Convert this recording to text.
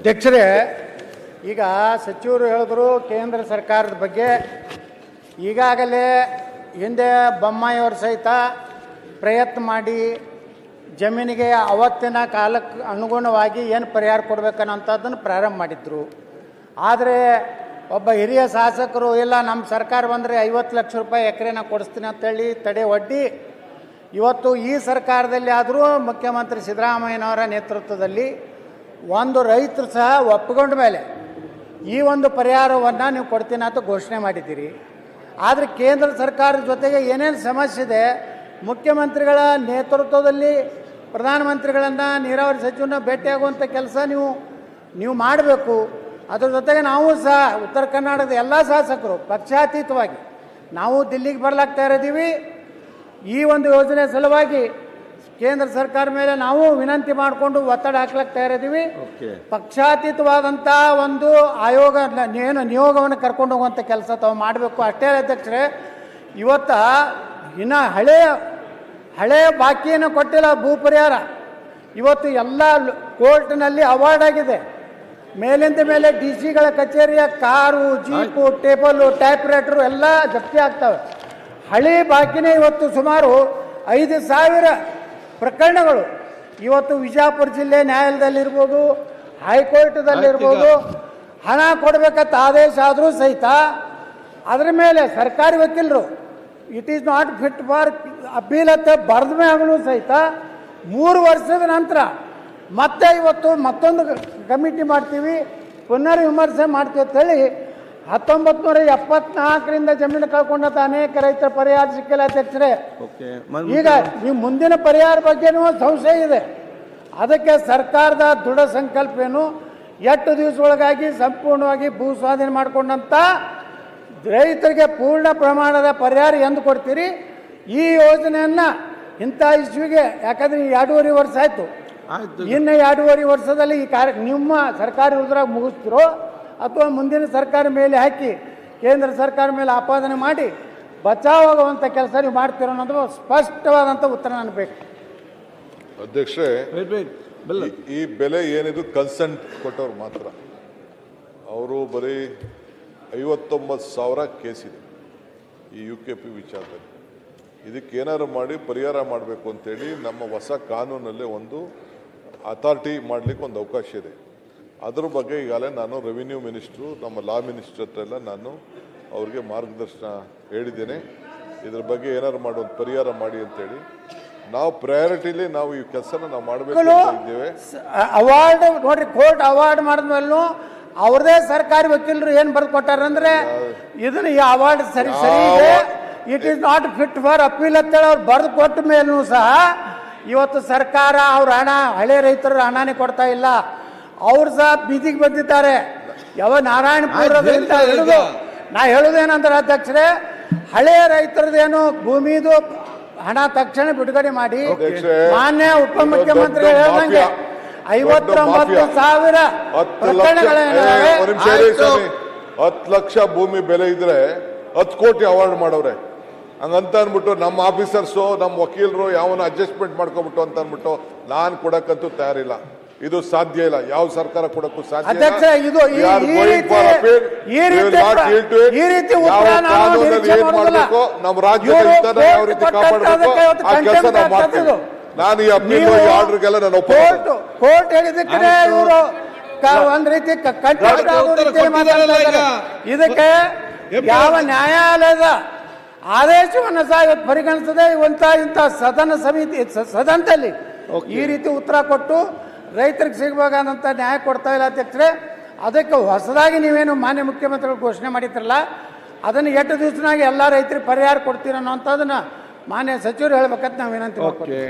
ಅಧ್ಯಕ್ಷರೇ, ಈಗ ಸಚಿವರು ಹೇಳಿದ್ರು ಕೇಂದ್ರ ಸರ್ಕಾರದ ಬಗ್ಗೆ. ಈಗಾಗಲೇ ಹಿಂದೆ ಬೊಮ್ಮಾಯಿಯವರು ಸಹಿತ ಪ್ರಯತ್ನ ಮಾಡಿ ಜಮೀನಿಗೆ ಅವತ್ತಿನ ಕಾಲಕ್ಕೆ ಅನುಗುಣವಾಗಿ ಏನು ಪರಿಹಾರ ಕೊಡಬೇಕನ್ನೋಂಥದ್ದನ್ನು ಪ್ರಾರಂಭ ಮಾಡಿದ್ರು. ಆದರೆ ಒಬ್ಬ ಹಿರಿಯ ಶಾಸಕರು ಇಲ್ಲ ನಮ್ಮ ಸರ್ಕಾರ ಬಂದರೆ 50 ಲಕ್ಷ ರೂಪಾಯಿ ಎಕರೆನ ಕೊಡಿಸ್ತೀನಿ ಅಂತೇಳಿ ತಡೆ ಒಡ್ಡಿ ಇವತ್ತು ಈ ಸರ್ಕಾರದಲ್ಲಿ ಆದರೂ ಮುಖ್ಯಮಂತ್ರಿ ಸಿದ್ದರಾಮಯ್ಯನವರ ನೇತೃತ್ವದಲ್ಲಿ ಒಂದು ರೈತರು ಸಹ ಒಪ್ಪಿಕೊಂಡ ಮೇಲೆ ಈ ಒಂದು ಪರಿಹಾರವನ್ನು ನೀವು ಕೊಡ್ತೀನಿ ಅಂತ ಘೋಷಣೆ ಮಾಡಿದ್ದೀರಿ. ಆದರೆ ಕೇಂದ್ರ ಸರ್ಕಾರದ ಜೊತೆಗೆ ಏನೇನು ಸಮಸ್ಯೆ ಇದೆ, ಮುಖ್ಯಮಂತ್ರಿಗಳ ನೇತೃತ್ವದಲ್ಲಿ ಪ್ರಧಾನಮಂತ್ರಿಗಳನ್ನು ನೀರಾವರಿ ಸಚಿವನ ಭೇಟಿಯಾಗುವಂಥ ಕೆಲಸ ನೀವು ಮಾಡಬೇಕು. ಅದ್ರ ಜೊತೆಗೆ ನಾವು ಸಹ ಉತ್ತರ ಕರ್ನಾಟಕದ ಎಲ್ಲ ಶಾಸಕರು ಪಕ್ಷಾತೀತವಾಗಿ ನಾವು ದಿಲ್ಲಿಗೆ ಬರ್ಲಾಗ್ತಾ ಇದ್ದೀವಿ. ಈ ಒಂದು ಯೋಜನೆ ಸಲುವಾಗಿ ಕೇಂದ್ರ ಸರ್ಕಾರ ಮೇಲೆ ನಾವು ವಿನಂತಿ ಮಾಡಿಕೊಂಡು ಒತ್ತಡ ಹಾಕ್ಲಾಗ್ತಾ ಇದ್ದೀವಿ. ಪಕ್ಷಾತೀತವಾದಂಥ ಒಂದು ಆಯೋಗ ನಿಯೋಗವನ್ನು ಕರ್ಕೊಂಡು ಹೋಗುವಂಥ ಕೆಲಸ ತಾವು ಮಾಡಬೇಕು. ಅಷ್ಟೇ ಅಧ್ಯಕ್ಷರೇ, ಇವತ್ತು ಇನ್ನು ಹಳೆಯ ಬಾಕಿಯನ್ನು ಕೊಟ್ಟಿಲ್ಲ ಭೂ ಪರಿಹಾರ. ಇವತ್ತು ಎಲ್ಲ ಕೋರ್ಟ್ನಲ್ಲಿ ಅವಾರ್ಡ್ ಆಗಿದೆ. ಮೇಲಿಂದ ಮೇಲೆ DC ಗಳ ಕಚೇರಿಯ car, jeep, table, type writer ಎಲ್ಲ ಜಪ್ತಿ ಆಗ್ತವೆ. ಹಳೆ ಬಾಕಿನೇ ಇವತ್ತು ಸುಮಾರು 5,000 ಪ್ರಕರಣಗಳು ಇವತ್ತು ವಿಜಯಪುರ ಜಿಲ್ಲೆ ನ್ಯಾಯಾಲಯದಲ್ಲಿರ್ಬೋದು, ಹೈಕೋರ್ಟ್ದಲ್ಲಿರ್ಬೋದು ಹಣ ಕೊಡಬೇಕಂತ ಆದೇಶ ಆದರೂ ಸಹಿತ ಅದರ ಮೇಲೆ ಸರ್ಕಾರಿ ವಕೀಲರು it is not fit for appeal ಅಂತ ಬರೆದ ಮೇಲೂ ಸಹಿತ 3 ವರ್ಷದ ನಂತರ ಮತ್ತೆ ಇವತ್ತು ಮತ್ತೊಂದು ಕಮಿಟಿ ಮಾಡ್ತೀವಿ, ಪುನರ್ ವಿಮರ್ಶೆ ಮಾಡ್ತೀವಿ ಅಂತೇಳಿ 1974ರಿಂದ ಜಮೀನು ಕಳ್ಕೊಂಡಂತ ಅನೇಕ ರೈತರ ಪರಿಹಾರ ಸಿಕ್ಕಿಲ್ಲ ಅಧ್ಯಕ್ಷರೇ. ಈಗ ಈ ಮುಂದಿನ ಪರಿಹಾರ ಬಗ್ಗೆನೂ ಸಂಶಯ ಇದೆ. ಅದಕ್ಕೆ ಸರ್ಕಾರದ ದೃಢ ಸಂಕಲ್ಪ ಏನು, 8 ದಿವಸದೊಳಗಾಗಿ ಸಂಪೂರ್ಣವಾಗಿ ಭೂ ಸ್ವಾಧೀನ ಮಾಡಿಕೊಂಡಂತ ರೈತರಿಗೆ ಪೂರ್ಣ ಪ್ರಮಾಣದ ಪರಿಹಾರ ಎಂದು ಕೊಡ್ತೀರಿ. ಈ ಯೋಜನೆಯನ್ನು ಇಂಥ ಇಸ್ವಿಗೆ, ಯಾಕಂದ್ರೆ 2.5 ವರ್ಷ ಆಯಿತು, ಇನ್ನು 2.5 ವರ್ಷದಲ್ಲಿ ಈ ನಿಮ್ಮ ಸರ್ಕಾರಿ ಉದ್ರಾಗ ಮುಗಿಸ್ತಿರೋ ಅಥವಾ ಮುಂದಿನ ಸರ್ಕಾರ ಮೇಲೆ ಹಾಕಿ ಕೇಂದ್ರ ಸರ್ಕಾರ ಮೇಲೆ ಆಪಾದನೆ ಮಾಡಿ ಬಚಾವಾಗುವಂಥ ಕೆಲಸ ನೀವು ಮಾಡ್ತಿರೋ ಅನ್ನೋದು ಸ್ಪಷ್ಟವಾದಂಥ ಉತ್ತರ ನನಗೆ ಬೇಕು. ಅಧ್ಯಕ್ಷರೇ, ಈ ಬೆಲೆ ಏನಿದು ಕನ್ಸೆಂಟ್ ಕೊಟ್ಟವ್ರು ಮಾತ್ರ, ಅವರು ಬರೀ 59,000 ಕೇಸಿದೆ ಈ UKP ವಿಚಾರದಲ್ಲಿ. ಇದಕ್ಕೇನಾದ್ರು ಮಾಡಿ ಪರಿಹಾರ ಮಾಡಬೇಕು ಅಂತೇಳಿ ನಮ್ಮ ಹೊಸ ಕಾನೂನಲ್ಲೇ ಒಂದು ಅಥಾರಿಟಿ ಮಾಡಲಿಕ್ಕೆ ಒಂದು ಅವಕಾಶ ಇದೆ. ಅದ್ರ ಬಗ್ಗೆ ಈಗಾಗಲೇ ನಾನು ರೆವಿನ್ಯೂ ಮಿನಿಸ್ಟ್ರು, ನಮ್ಮ ಲಾ ಮಿನಿಸ್ಟ್ರ್ ಹತ್ರ ಎಲ್ಲ ನಾನು ಅವ್ರಿಗೆ ಮಾರ್ಗದರ್ಶನ ಹೇಳಿದ್ದೇನೆ. ಇದ್ರ ಬಗ್ಗೆ ಏನಾದ್ರು ಮಾಡೋ ಪರಿಹಾರ ಮಾಡಿ ಅಂತೇಳಿ ನಾವು ಪ್ರಯಾರಿಟಿಲಿ ನಾವು ಈ ಕೆಲಸನ ನಾವು ಮಾಡಬೇಕು ಇದ್ದೇವೆ. ಅವಾರ್ಡ್ ನೋಡ್ರಿ, ಕೋರ್ಟ್ ಅವಾರ್ಡ್ ಮಾಡಿದ್ಮೇಲೂ ಅವ್ರದೇ ಸರ್ಕಾರಿ ವಕೀಲರು ಏನು ಬರೆದು ಕೊಟ್ಟಾರಂದ್ರೆ ಇದನ್ನ ಈ ಅವಾರ್ಡ್ ಸರಿ ಇದೆ, it is not fit for appeal ಅಂತೇಳಿ ಅವ್ರು ಬರೆದು ಕೊಟ್ಟ ಮೇಲೂ ಸಹ ಇವತ್ತು ಸರ್ಕಾರ ಅವ್ರ ಹಣ ಹಳೆ ರೈತರ ಹಣನೇ ಕೊಡ್ತಾ ಇಲ್ಲ. ಅವ್ರು ಸಹ ಬೀದಿಗೆ ಬಂದಿದ್ದಾರೆ. ಯಾವ ನಾರಾಯಣಪುರದಿಂದ ಹಿಡಿದು ನಾ ಹೇಳುವುದೇನಂದ್ರೆ ಅಧ್ಯಕ್ಷರೇ, ಹಳೆಯ ರೈತರದೇನು ಭೂಮಿದು ಹಣ ತಕ್ಷಣ ಬಿಡುಗಡೆ ಮಾಡಿ ಮಾನ್ಯ ಉಪಮುಖ್ಯಮಂತ್ರಿ ಹೇಳ್ದಂಗೆ 59,000 ಪ್ರಕರಣಗಳೇನಿವೆ. 10 ಲಕ್ಷ ಭೂಮಿ ಬೆಲೆ ಇದ್ರೆ 10 ಕೋಟಿ ಅವಾರ್ಡ್ ಮಾಡವ್ರೆ. ಹಂಗಂತ ಅಂದ್ಬಿಟ್ಟು ನಮ್ಮ ಆಫೀಸರ್ಸು ನಮ್ಮ ವಕೀಲರು ಯಾವನ ಅಡ್ಜಸ್ಟ್ಮೆಂಟ್ ಮಾಡ್ಕೊಬಿಟ್ಟು ಅಂತ ಅಂದ್ಬಿಟ್ಟು ನಾನು ಕೊಡಕ್ಕಂತೂ ತಯಾರಿಲ್ಲ. ಇದು ಸಾಧ್ಯ ಇಲ್ಲ, ಯಾವ ಸರ್ಕಾರ ಕೊಡಕ್ಕೂ ಸಾಧ್ಯ ಇಲ್ಲ. ನಮ್ಮ ರಾಜ್ಯದ ಯಾವ ರೀತಿ ಕಾಪಾಡಬೇಕು ಆ ಕೆಲಸ ನಾವು ಮಾಡ್ತೀವಿ. ನಾನು ಈ ಅಪೀಲ್ ಆರ್ಡರ್ಗೆಲ್ಲ ನಾನು ಕೋರ್ಟ್ ಹೇಳಿದಕ್ಕೆ ಇವರು ಒಂದ್ ರೀತಿ ಇದಕ್ಕೆ ಯಾವ ನ್ಯಾಯಾಲಯದ ಆದೇಶವನ್ನು ಸಹ ಇವತ್ತು ಪರಿಗಣಿಸದೆ ಇಂಥ ಸದನ ಸಮಿತಿ ಸದನದಲ್ಲಿ ಈ ರೀತಿ ಉತ್ತರ ಕೊಟ್ಟು ರೈತರಿಗೆ ಸಿಗಬೇಕಾದಂಥ ನ್ಯಾಯ ಕೊಡ್ತಾ ಇಲ್ಲ ಅಧ್ಯಕ್ಷರೇ. ಅದಕ್ಕೆ ಹೊಸದಾಗಿ ನೀವೇನು ಮಾನ್ಯ ಮುಖ್ಯಮಂತ್ರಿಗಳು ಘೋಷಣೆ ಮಾಡಿದ್ರಲ್ಲ, ಅದನ್ನು 8 ದಿವಸನಾಗಿ ಎಲ್ಲ ರೈತರಿಗೆ ಪರಿಹಾರ ಕೊಡ್ತೀರ ಅನ್ನೋಂಥದ್ದನ್ನು ಮಾನ್ಯ ಸಚಿವರು ಹೇಳ್ಬೇಕಂತ ನಾವು ವಿನಂತಿ ಮಾಡ್ತೀವಿ.